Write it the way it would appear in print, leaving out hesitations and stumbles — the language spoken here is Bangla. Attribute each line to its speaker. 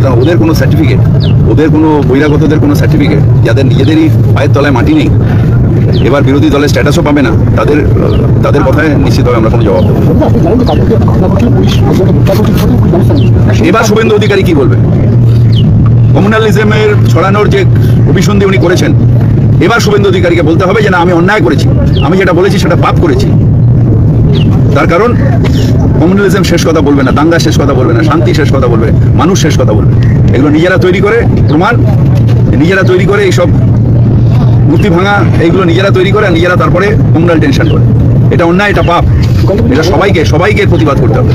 Speaker 1: সুতরাং ওদের কোনো সার্টিফিকেট, ওদের কোনো বহিরাগতদের কোনো সার্টিফিকেট, যাদের নিজেদেরই পায়ের তলায় মাটি নেই, এবার বিরোধী দলের স্ট্যাটাসও পাবে না, তাদের কথায় নিশ্চিতভাবে আমরা কোনো জবাব দেবো। এবার শুভেন্দু অধিকারী কি বলবে? কমিউনালিজমের ছড়ানোর যে অভিসন্ধি উনি করেছেন, এবার শুভেন্দু অধিকারীকে বলতে হবে যে না, আমি অন্যায় করেছি, আমি যেটা বলেছি সেটা পাপ করেছি। তার কারণ কমিউনালিজম শেষ কথা বলবে না, দাঙ্গা শেষ কথা বলবে না, শান্তি শেষ কথা বলবে, মানুষ শেষ কথা বলবে। এগুলো নিজেরা তৈরি করে, প্রমাণ নিজেরা তৈরি করে, এইসব মূর্তি ভাঙা এইগুলো নিজেরা তৈরি করে, আর নিজেরা তারপরে কমিউনাল টেনশন করে। এটা অন্যায়, এটা পাপ, এটা সবাইকে প্রতিবাদ করতে হবে।